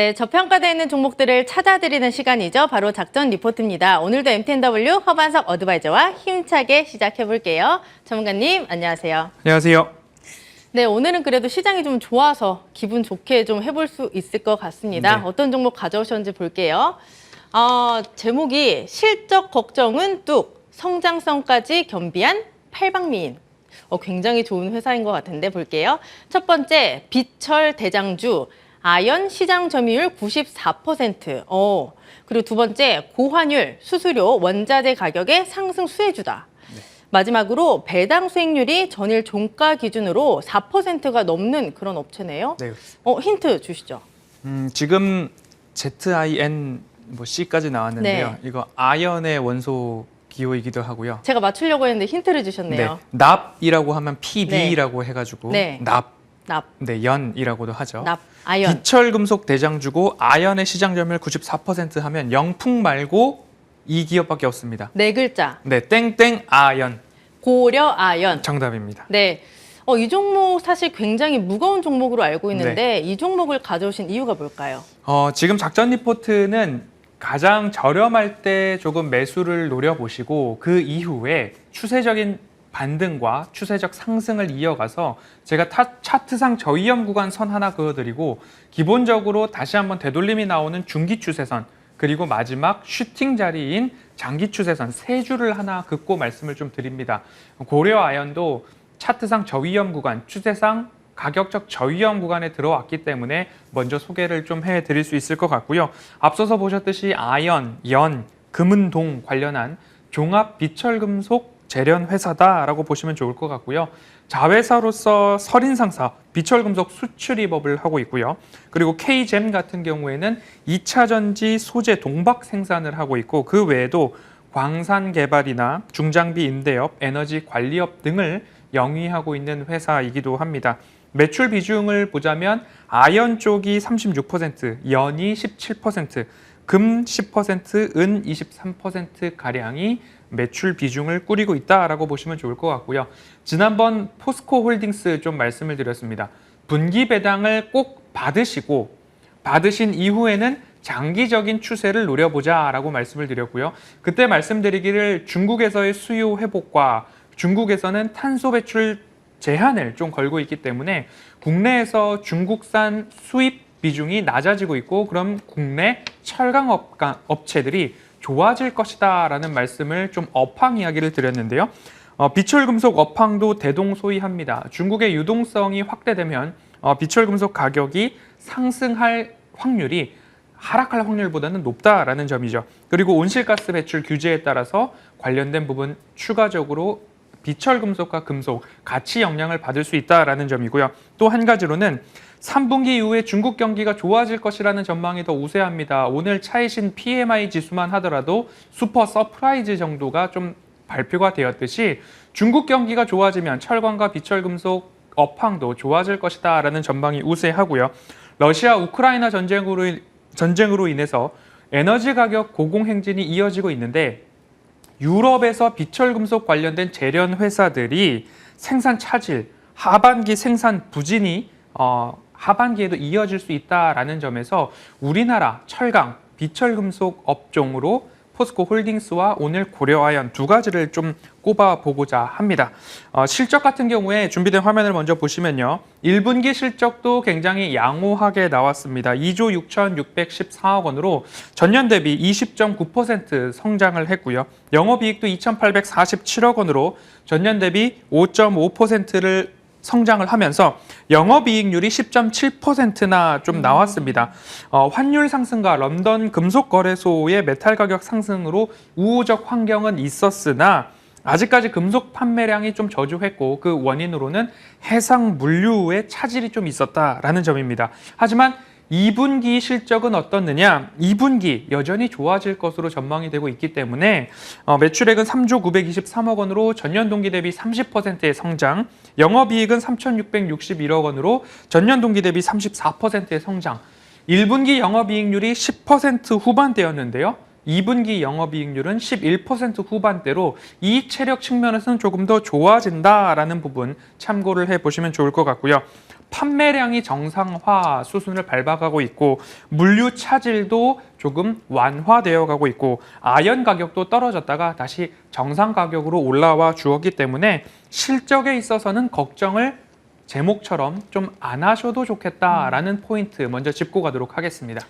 네, 저평가되어 있는 종목들을 찾아드리는 시간이죠. 바로 작전 리포트입니다. 오늘도 MTNW 허반석 어드바이저와 힘차게 시작해볼게요. 전문가님, 안녕하세요. 안녕하세요. 네, 오늘은 그래도 시장이 좀 좋아서 기분 좋게 좀 해볼 수 있을 것 같습니다. 네. 어떤 종목 가져오셨는지 볼게요. 제목이 실적 걱정은 뚝, 성장성까지 겸비한 팔방미인. 굉장히 좋은 회사인 것 같은데 볼게요. 첫 번째, 비철 대장주. 아연 시장 점유율 94%. 그리고 두 번째, 고환율, 수수료, 원자재 가격의 상승 수혜주다. 네. 마지막으로 배당 수익률이 전일 종가 기준으로 4%가 넘는 그런 업체네요. 네. 힌트 주시죠. 지금 ZIN C까지 나왔는데요. 네. 이거 아연의 원소 기호이기도 하고요. 제가 맞추려고 했는데 힌트를 주셨네요. 네. 납이라고 하면 PB라고 해가지고 네. 납. 납, 네, 연이라고도 하죠. 납, 아연. 비철금속 대장주고 아연의 시장 점유율 94% 하면 영풍 말고 이 기업밖에 없습니다. 네 글자. 네, 땡땡 아연. 고려 아연. 정답입니다. 네. 이 종목 사실 굉장히 무거운 종목으로 알고 있는데 네. 이 종목을 가져오신 이유가 뭘까요? 지금 작전 리포트는 가장 저렴할 때 조금 매수를 노려보시고 그 이후에 추세적인 반등과 추세적 상승을 이어가서 제가 차트상 저위험 구간 선 하나 그어드리고 기본적으로 다시 한번 되돌림이 나오는 중기 추세선 그리고 마지막 슈팅 자리인 장기 추세선 세 줄을 하나 긋고 말씀을 좀 드립니다. 고려 아연도 차트상 저위험 구간, 추세상 가격적 저위험 구간에 들어왔기 때문에 먼저 소개를 좀 해드릴 수 있을 것 같고요. 앞서서 보셨듯이 아연, 연, 금은동 관련한 종합 비철금속 재련 회사다라고 보시면 좋을 것 같고요. 자회사로서 설인상사 비철금속 수출입업을 하고 있고요. 그리고 K잼 같은 경우에는 2차 전지 소재 동박 생산을 하고 있고 그 외에도 광산 개발이나 중장비 임대업, 에너지 관리업 등을 영위하고 있는 회사이기도 합니다. 매출 비중을 보자면 아연 쪽이 36%, 연이 17%, 금 10%, 은 23%가량이 매출 비중을 꾸리고 있다라고 보시면 좋을 것 같고요. 지난번 포스코 홀딩스 좀 말씀을 드렸습니다. 분기 배당을 꼭 받으신 이후에는 장기적인 추세를 노려보자라고 말씀을 드렸고요. 그때 말씀드리기를 중국에서의 수요 회복과 중국에서는 탄소 배출 제한을 좀 걸고 있기 때문에 국내에서 중국산 수입 비중이 낮아지고 있고 그럼 국내 철강 업체들이 좋아질 것이다 라는 말씀을 좀 업황 이야기를 드렸는데요. 비철금속 업황도 대동소이합니다. 중국의 유동성이 확대되면 비철금속 가격이 상승할 확률이 하락할 확률보다는 높다라는 점이죠. 그리고 온실가스 배출 규제에 따라서 관련된 부분 추가적으로 비철금속과 금속 같이 영향을 받을 수 있다라는 점이고요. 또 한 가지로는 3분기 이후에 중국 경기가 좋아질 것이라는 전망이 더 우세합니다. 오늘 차이신 PMI 지수만 하더라도 슈퍼 서프라이즈 정도가 좀 발표가 되었듯이 중국 경기가 좋아지면 철강과 비철금속 업황도 좋아질 것이다 라는 전망이 우세하고요. 러시아 우크라이나 전쟁으로 인해서 에너지 가격 고공행진이 이어지고 있는데 유럽에서 비철금속 관련된 재련 회사들이 생산 차질, 하반기 생산 부진이 하반기에도 이어질 수 있다라는 점에서 우리나라 철강, 비철금속 업종으로 포스코 홀딩스와 오늘 고려아연 두 가지를 좀 꼽아보고자 합니다. 실적 같은 경우에 준비된 화면을 먼저 보시면요. 1분기 실적도 굉장히 양호하게 나왔습니다. 2조 6,614억 원으로 전년 대비 20.9% 성장을 했고요. 영업이익도 2,847억 원으로 전년 대비 5.5%를 성장을 하면서 영업이익률이 10.7%나 좀 나왔습니다. 환율 상승과 런던 금속거래소의 메탈 가격 상승으로 우호적 환경은 있었으나 아직까지 금속 판매량이 좀 저조했고 그 원인으로는 해상 물류의 차질이 좀 있었다라는 점입니다. 하지만 2분기 실적은 어떻느냐? 2분기 여전히 좋아질 것으로 전망이 되고 있기 때문에 매출액은 3조 923억 원으로 전년 동기 대비 30%의 성장, 영업이익은 3,661억 원으로 전년 동기 대비 34%의 성장, 1분기 영업이익률이 10% 후반대였는데요. 2분기 영업이익률은 11% 후반대로 이익 체력 측면에서는 조금 더 좋아진다라는 부분 참고를 해보시면 좋을 것 같고요. 판매량이 정상화 수순을 밟아가고 있고 물류 차질도 조금 완화되어 가고 있고 아연 가격도 떨어졌다가 다시 정상 가격으로 올라와 주었기 때문에 실적에 있어서는 걱정을 제목처럼 좀 안 하셔도 좋겠다라는 포인트 먼저 짚고 가도록 하겠습니다.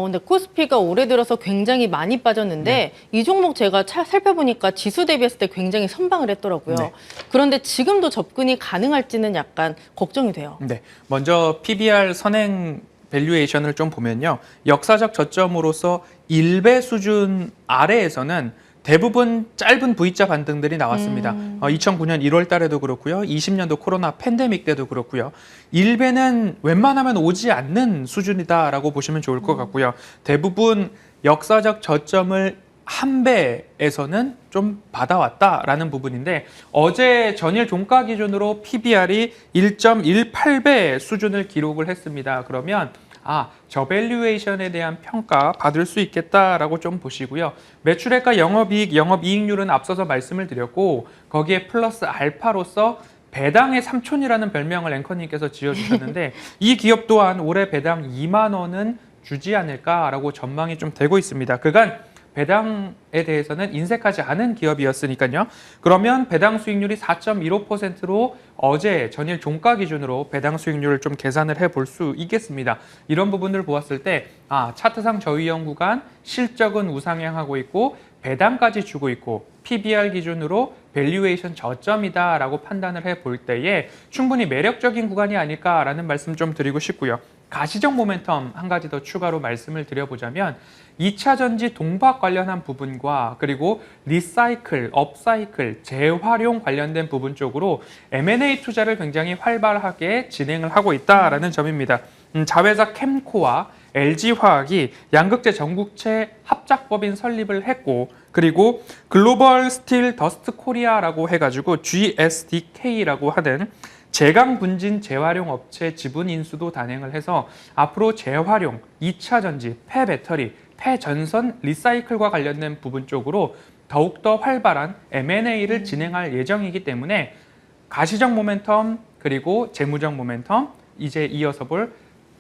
근데 코스피가 올해 들어서 굉장히 많이 빠졌는데 이 종목 제가 살펴보니까 지수 대비했을 때 굉장히 선방을 했더라고요. 네. 그런데 지금도 접근이 가능할지는 약간 걱정이 돼요. 네, 먼저 PBR 선행 밸류에이션을 좀 보면요. 역사적 저점으로서 1배 수준 아래에서는 대부분 짧은 V자 반등들이 나왔습니다. 2009년 1월 달에도 그렇고요. 20년도 코로나 팬데믹 때도 그렇고요. 1배는 웬만하면 오지 않는 수준이다라고 보시면 좋을 것 같고요. 대부분 역사적 저점을 한 배에서는 좀 받아왔다라는 부분인데 어제 전일 종가 기준으로 PBR이 1.18배 수준을 기록을 했습니다. 그러면 저밸류에이션에 대한 평가 받을 수 있겠다라고 좀 보시고요. 매출액과 영업이익, 영업이익률은 앞서서 말씀을 드렸고 거기에 플러스 알파로서 배당의 삼촌이라는 별명을 앵커님께서 지어주셨는데 이 기업 또한 올해 배당 2만 원은 주지 않을까라고 전망이 좀 되고 있습니다. 그간 배당에 대해서는 인색하지 않은 기업이었으니까요. 그러면 배당 수익률이 4.15%로 어제 전일 종가 기준으로 배당 수익률을 좀 계산을 해볼 수 있겠습니다. 이런 부분을 보았을 때 차트상 저위험 구간 실적은 우상향하고 있고 배당까지 주고 있고 PBR 기준으로 밸류에이션 저점이다라고 판단을 해볼 때에 충분히 매력적인 구간이 아닐까라는 말씀 좀 드리고 싶고요. 가시적 모멘텀 한 가지 더 추가로 말씀을 드려보자면 2차 전지 동박 관련한 부분과 그리고 리사이클, 업사이클, 재활용 관련된 부분 쪽으로 M&A 투자를 굉장히 활발하게 진행을 하고 있다라는 점입니다. 자회사 캠코와 LG화학이 양극재 전국체 합작법인 설립을 했고 그리고 글로벌 스틸 더스트 코리아라고 해가지고 GSDK라고 하는 제강 분진 재활용 업체 지분 인수도 단행을 해서 앞으로 재활용, 2차 전지, 폐배터리, 폐전선 리사이클과 관련된 부분 쪽으로 더욱더 활발한 M&A를 진행할 예정이기 때문에 가시적 모멘텀 그리고 재무적 모멘텀 이제 이어서 볼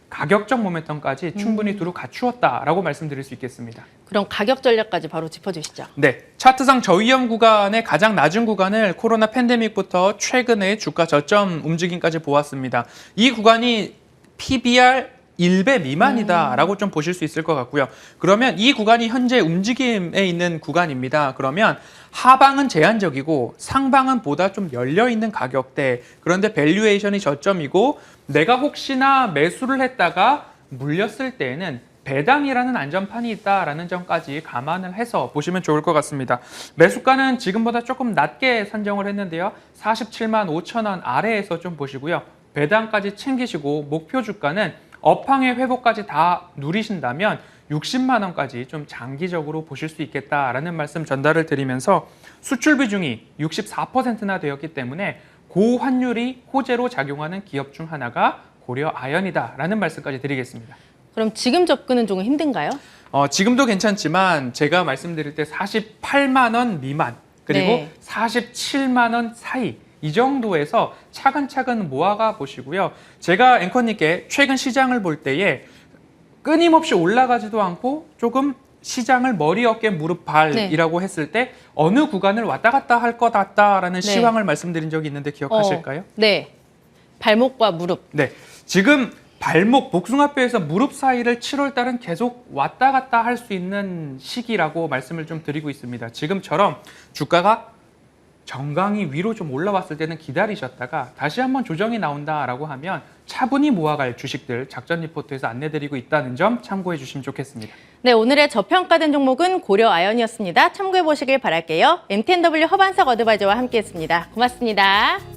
가격적 모멘텀까지 충분히 두루 갖추었다라고 말씀드릴 수 있겠습니다. 그럼 가격 전략까지 바로 짚어주시죠. 네, 차트상 저위험 구간의 가장 낮은 구간을 코로나 팬데믹부터 최근의 주가 저점 움직임까지 보았습니다. 이 구간이 PBR 1배 미만이다라고 좀 보실 수 있을 것 같고요. 그러면 이 구간이 현재 움직임에 있는 구간입니다. 그러면 하방은 제한적이고 상방은 보다 좀 열려있는 가격대 그런데 밸류에이션이 저점이고 내가 혹시나 매수를 했다가 물렸을 때에는 배당이라는 안전판이 있다라는 점까지 감안을 해서 보시면 좋을 것 같습니다. 매수가는 지금보다 조금 낮게 산정을 했는데요. 47만 5천 원 아래에서 좀 보시고요. 배당까지 챙기시고 목표 주가는 업황의 회복까지 다 누리신다면 60만 원까지 좀 장기적으로 보실 수 있겠다라는 말씀 전달을 드리면서 수출 비중이 64%나 되었기 때문에 고환율이 호재로 작용하는 기업 중 하나가 고려 아연이다라는 말씀까지 드리겠습니다. 그럼 지금 접근은 조금 힘든가요? 지금도 괜찮지만 제가 말씀드릴 때 48만 원 미만 그리고 네. 47만 원 사이 이 정도에서 차근차근 모아가 보시고요. 제가 앵커님께 최근 시장을 볼 때에 끊임없이 올라가지도 않고 조금 시장을 머리, 어깨, 무릎, 발이라고 했을 때 어느 구간을 왔다 갔다 할 것 같다라는 시황을 말씀드린 적이 있는데 기억하실까요? 네. 발목과 무릎. 네. 지금 발목, 복숭아뼈에서 무릎 사이를 7월 달은 계속 왔다 갔다 할 수 있는 시기라고 말씀을 좀 드리고 있습니다. 지금처럼 주가가 정강이 위로 좀 올라왔을 때는 기다리셨다가 다시 한번 조정이 나온다라고 하면 차분히 모아갈 주식들 작전 리포트에서 안내드리고 있다는 점 참고해 주시면 좋겠습니다. 네, 오늘의 저평가된 종목은 고려 아연이었습니다. 참고해 보시길 바랄게요. MTNW 허반석 어드바이저와 함께했습니다. 고맙습니다.